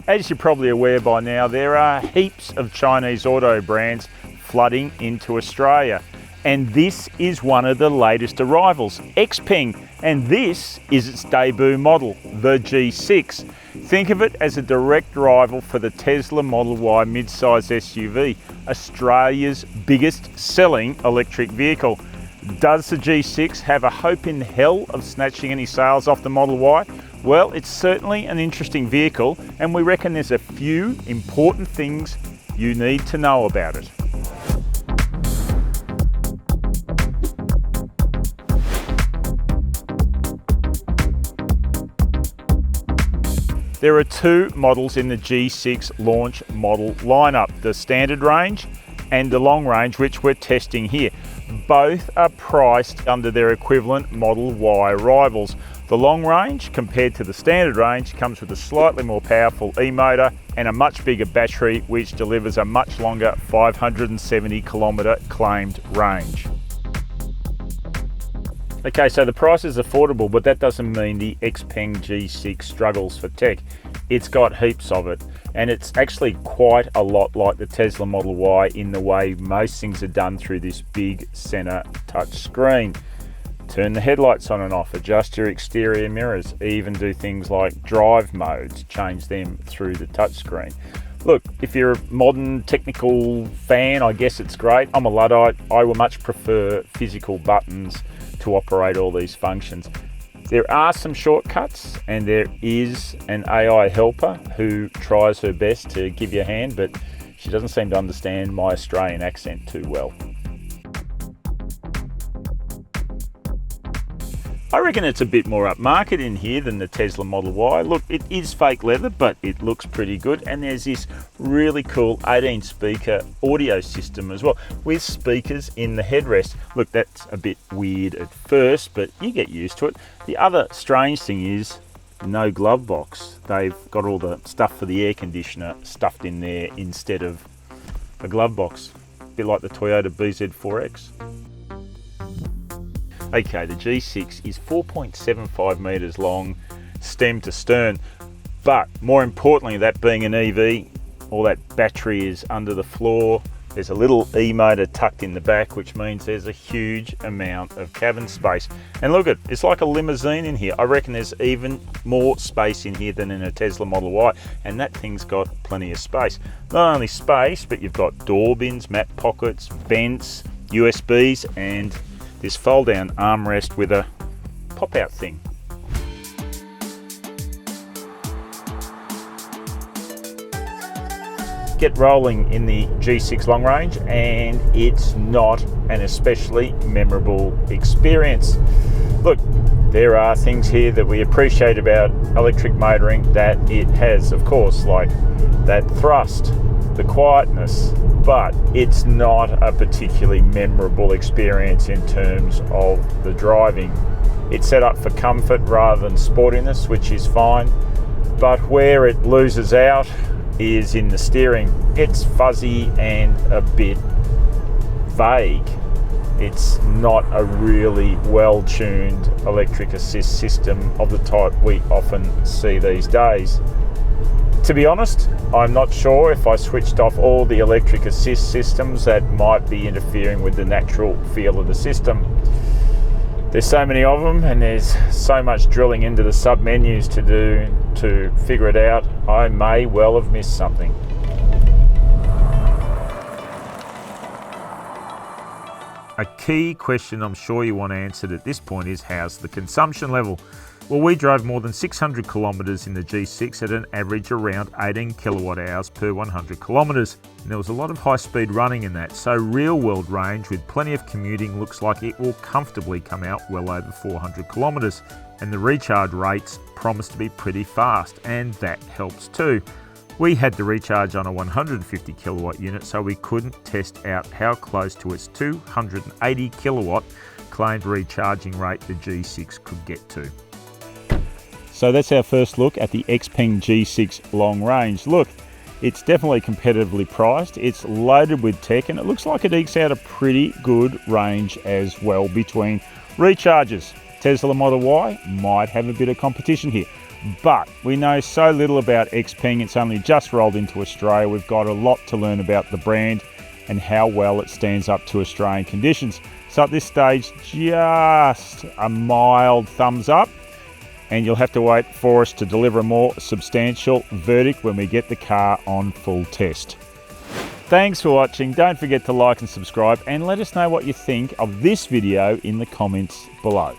As you're probably aware by now, there are heaps of Chinese auto brands flooding into Australia. And this is one of the latest arrivals, XPeng, and this is its debut model, the G6. Think of it as a direct rival for the Tesla Model Y mid-size SUV, Australia's biggest selling electric vehicle. Does the G6 have a hope in hell of snatching any sales off the Model Y? Well, it's certainly an interesting vehicle, and we reckon there's a few important things you need to know about it. There are two models in the G6 launch model lineup, the standard range and the long range, which we're testing here. Both are priced under their equivalent Model Y rivals. The long range, compared to the standard range, comes with a slightly more powerful e-motor and a much bigger battery, which delivers a much longer 570 kilometre claimed range. Okay, so the price is affordable, but that doesn't mean the XPeng G6 struggles for tech. It's got heaps of it, and it's actually quite a lot like the Tesla Model Y in the way most things are done through this big center touch screen. Turn the headlights on and off, adjust your exterior mirrors, even do things like drive modes, change them through the touchscreen. Look, if you're a modern technical fan, I guess it's great. I'm a Luddite. I would much prefer physical buttons to operate all these functions. There are some shortcuts, and there is an AI helper who tries her best to give you a hand, but she doesn't seem to understand my Australian accent too well. I reckon it's a bit more upmarket in here than the Tesla Model Y. Look, it is fake leather, but it looks pretty good. And there's this really cool 18 speaker audio system as well, with speakers in the headrest. Look, that's a bit weird at first, but you get used to it. The other strange thing is no glove box. They've got all the stuff for the air conditioner stuffed in there instead of a glove box. A bit like the Toyota BZ4X. Okay, the G6 is 4.75 metres long, stem to stern, but more importantly, that being an EV, all that battery is under the floor. There's a little e-motor tucked in the back, which means there's a huge amount of cabin space. And look, it's like a limousine in here. I reckon there's even more space in here than in a Tesla Model Y, and that thing's got plenty of space. Not only space, but you've got door bins, map pockets, vents, USBs, and this fold-down armrest with a pop-out thing. Get rolling in the G6 long range, and it's not an especially memorable experience. Look, there are things here that we appreciate about electric motoring that it has, of course, like that thrust, the quietness, but it's not a particularly memorable experience in terms of the driving. It's set up for comfort rather than sportiness, which is fine, but where it loses out is in the steering. It's fuzzy and a bit vague. It's not a really well-tuned electric assist system of the type we often see these days. To be honest, I'm not sure if I switched off all the electric assist systems that might be interfering with the natural feel of the system. There's so many of them, and there's so much drilling into the sub-menus to do to figure it out, I may well have missed something. A key question I'm sure you want answered at this point is, how's the consumption level? Well, we drove more than 600 kilometres in the G6 at an average around 18 kilowatt hours per 100 kilometres. And there was a lot of high speed running in that, so real world range with plenty of commuting looks like it will comfortably come out well over 400 kilometres. And the recharge rates promise to be pretty fast, and that helps too. We had to recharge on a 150 kilowatt unit, so we couldn't test out how close to its 280 kilowatt claimed recharging rate the G6 could get to. So that's our first look at the XPeng G6 long range. Look, it's definitely competitively priced, it's loaded with tech, and it looks like it ekes out a pretty good range as well between recharges. Tesla Model Y might have a bit of competition here. But we know so little about XPeng. It's only just rolled into Australia. We've got a lot to learn about the brand and how well it stands up to Australian conditions. So at this stage, just a mild thumbs up, and you'll have to wait for us to deliver a more substantial verdict when we get the car on full test. Thanks for watching. Don't forget to like and subscribe, and let us know what you think of this video in the comments below.